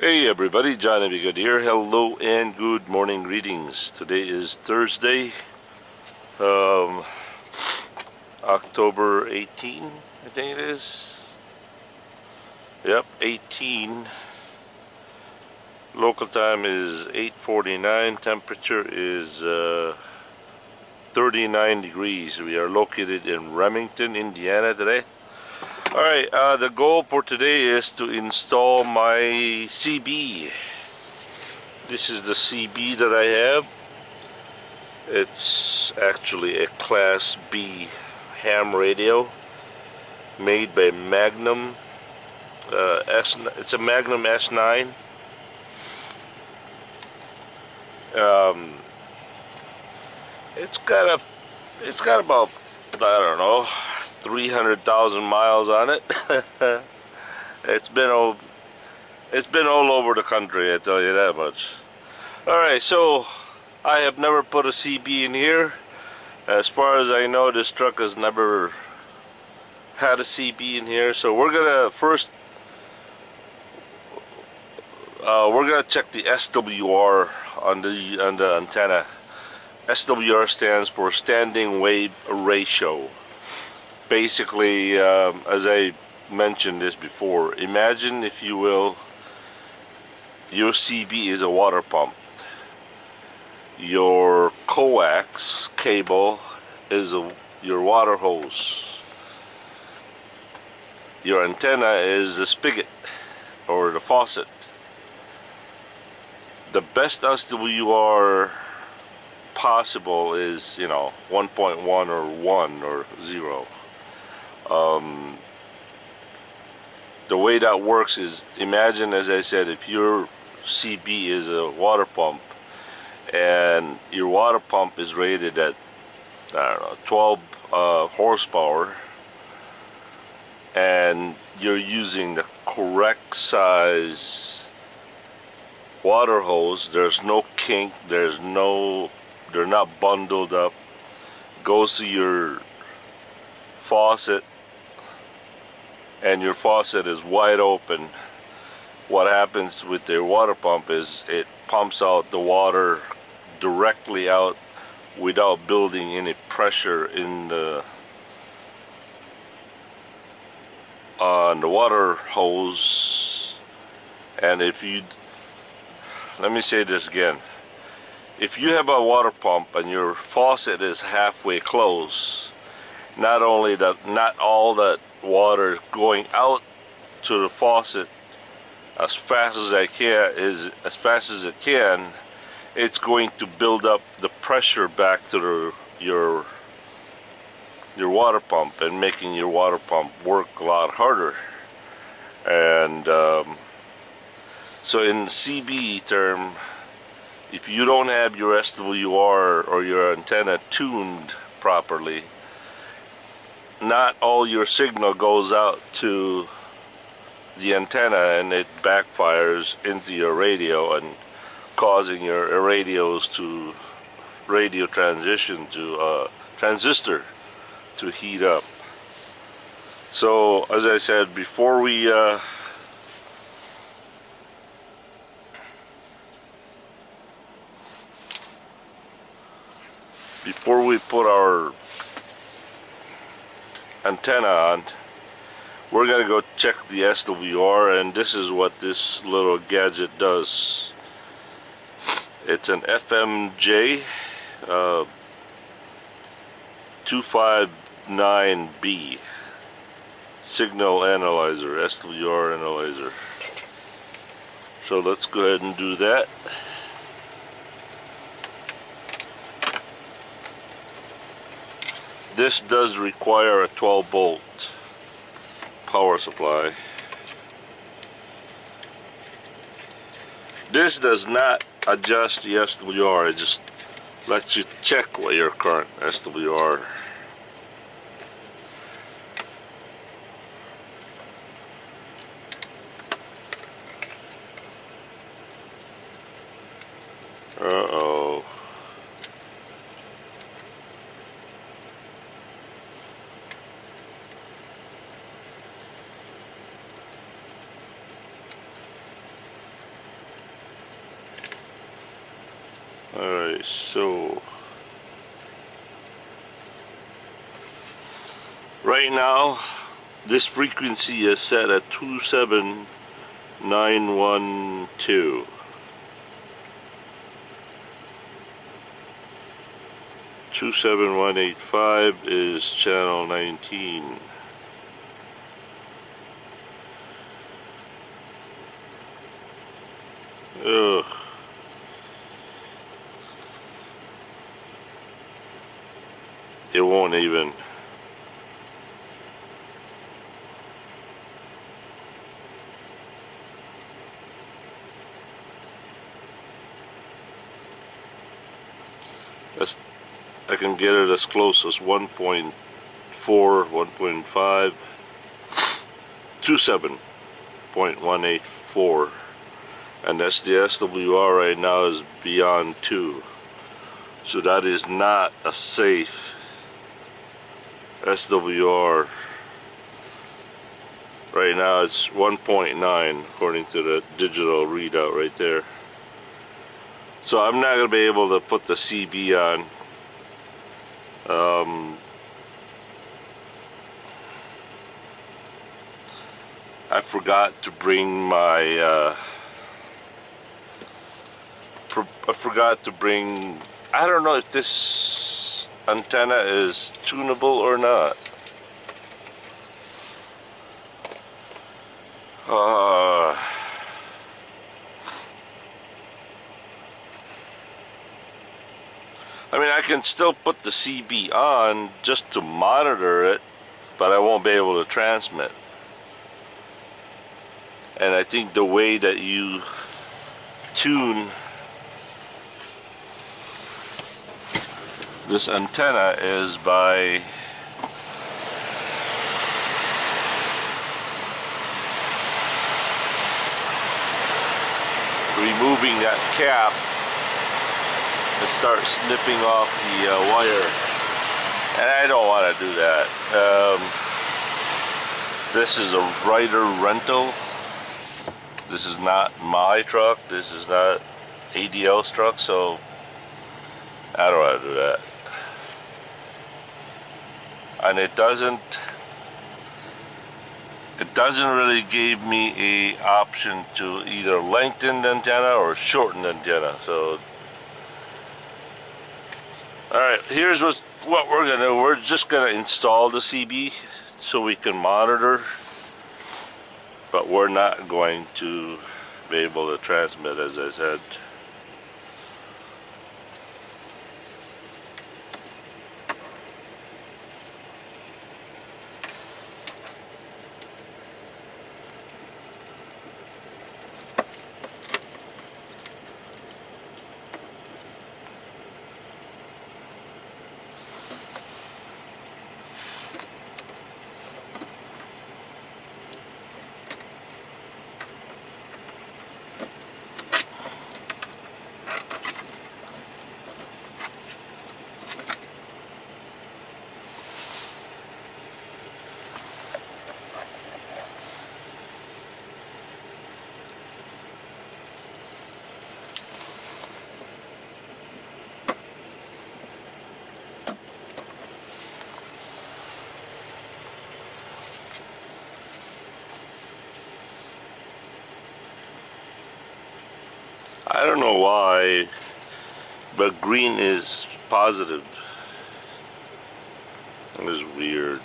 Hey everybody, John Be Good here. Hello and good morning greetings. Today is Thursday, October 18, I think it is. Yep, 18. Local time is 8:49. Temperature is 39 degrees. We are located in Remington, Indiana today. Alright, the goal for today is to install my CB. This is the CB that I have. It's actually a Class B ham radio made by Magnum. It's a Magnum S9. It's got about, I don't know, 300,000 miles on it. It's been all over the country, I tell you that much. Alright, so I have never put a CB in here. As far as I know, this truck has never had a CB in here. So we're gonna first check the SWR on the antenna. SWR stands for standing wave ratio. Basically, as I mentioned this before, imagine, if you will, your CB is a water pump. Your coax cable is your water hose. Your antenna is the spigot or the faucet. The best SWR possible is, 1.1 or 1 or 0. The way that works is, imagine, as I said, if your CB is a water pump and your water pump is rated at, I don't know, 12 horsepower, and you're using the correct size water hose, there's no kink, they're not bundled up, goes to your faucet, and your faucet is wide open. What happens with the water pump is it pumps out the water directly out without building any pressure on the water hose. And let me say this again, if you have a water pump and your faucet is halfway closed, not all that water is going out to the faucet as fast as it can, it's going to build up the pressure back to your water pump and making your water pump work a lot harder. And so in CB term, if you don't have your SWR or your antenna tuned properly, not all your signal goes out to the antenna, and it backfires into your radio and causing your radio transition to transistor to heat up. So as I said, before we put our antenna on, we're gonna go check the SWR, and this is what this little gadget does. It's an FMJ 259B signal analyzer, SWR analyzer. So let's go ahead and do that. This does require a 12-volt power supply. This does not adjust the SWR, it just lets you check what your current SWR. Uh-oh. Alright, so right now this frequency is set at 27912. 27185 is channel 19. Ugh. It won't even. I can get it as close as 1.4, 1.5, 27.184, and that's the SWR right now is beyond 2. So that is not a safe SWR. Right now it's 1.9 according to the digital readout right there. So I'm not going to be able to put the CB on. I forgot to bring my I don't know if this antenna is tunable or not. I mean, I can still put the CB on just to monitor it, but I won't be able to transmit. And I think the way that you tune this antenna is by removing that cap and start snipping off the wire, and I don't want to do that. This is a Ryder rental. This is not my truck. This is not ADL's truck, so I don't want to do that. And it doesn't really give me a option to either lengthen the antenna or shorten the antenna. So alright, here's what we're gonna do. We're just gonna install the CB so we can monitor, but we're not going to be able to transmit, as I said. I don't know why, but green is positive. It is weird.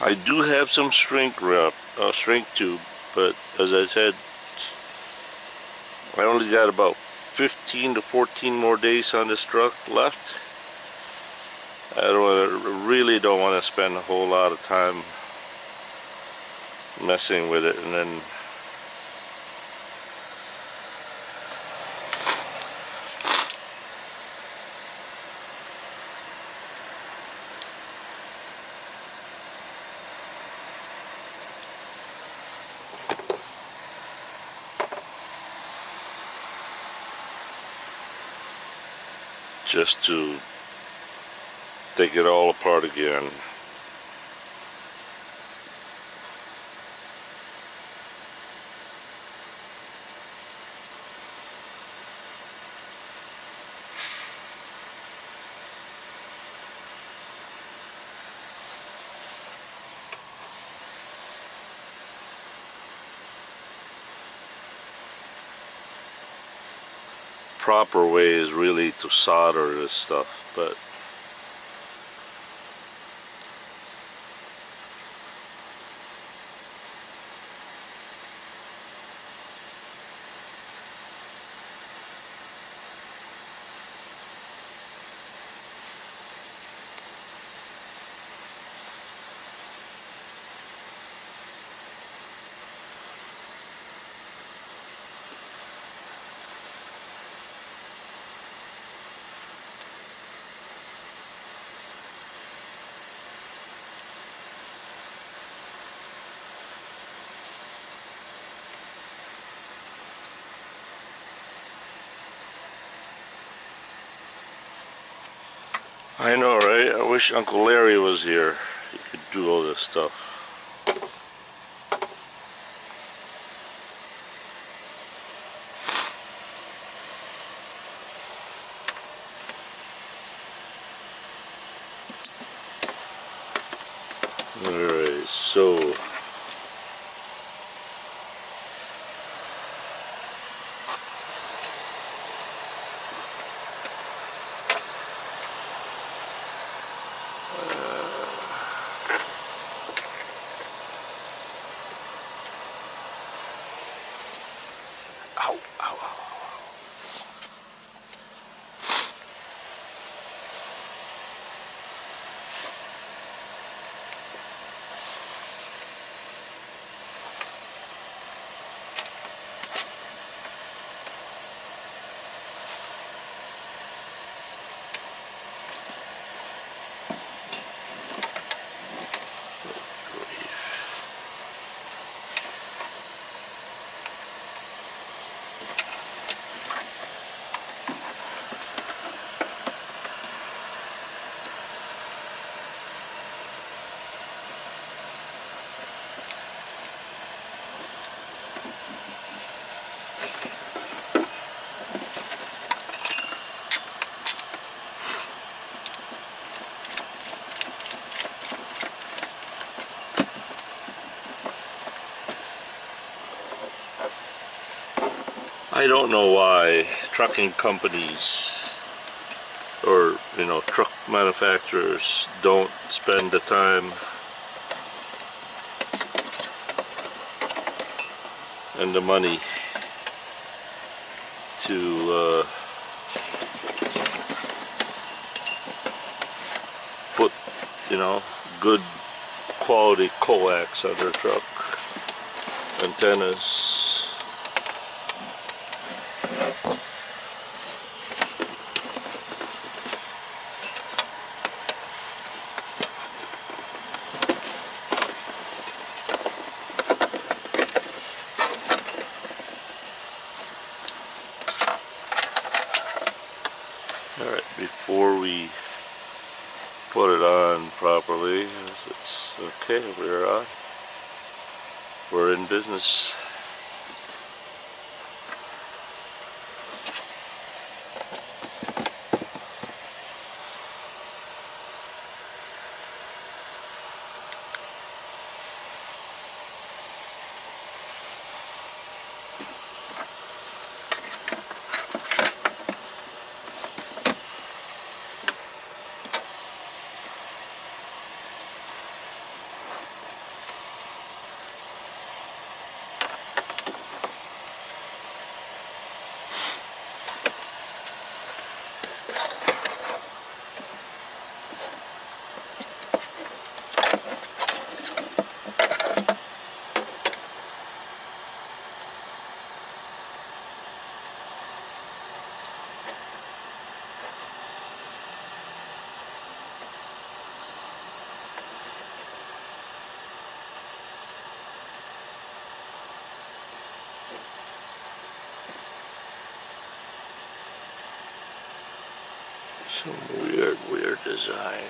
I do have some shrink tube, but as I said, I only got about 15 to 14 more days on this truck left. Really don't want to spend a whole lot of time messing with it and then just to take it all apart again. Proper way is really to solder this stuff, but I know, right? I wish Uncle Larry was here. He could do all this stuff. Alright, so ow, ow, ow. I don't know why trucking companies or, you know, truck manufacturers don't spend the time and the money to put, you know, good quality coax on their truck antennas. Alright, before we put it on properly, it's okay, we're on. We're in business. Some weird design.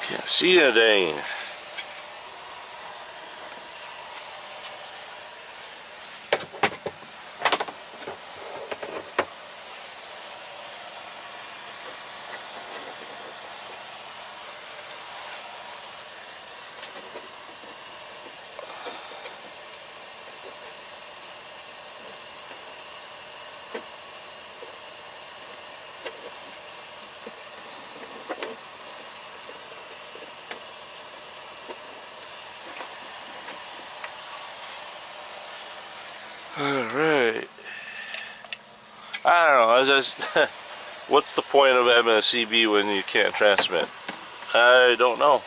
Can't see anything. Alright. I don't know, I just what's the point of having a CB when you can't transmit? I don't know.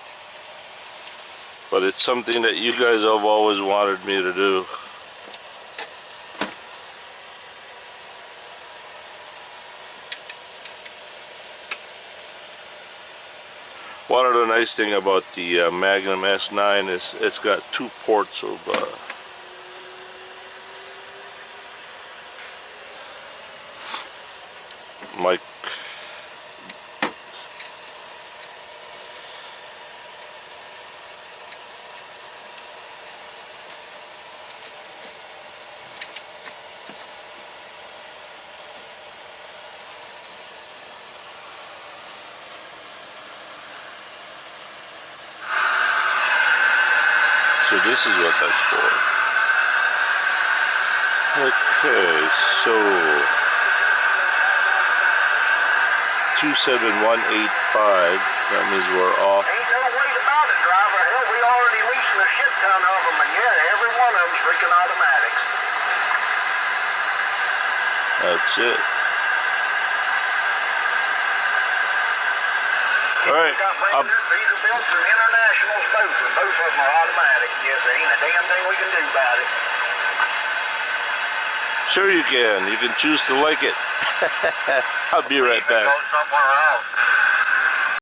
But it's something that you guys have always wanted me to do. One of the nice thing about the Magnum S9 is it's got 2 ports of mic. So this is what that's for. Okay, so 27185. That means we're off. Ain't no way about it, driver. Hell, we already leasing a shit ton of them, and yeah, every one of them's freaking automatics. That's it. All right. These are built for internationals both, and both of them are automatic. Yes, there ain't a damn thing we can do about it. Sure you can. You can choose to like it. I'll be right back. Go somewhere else.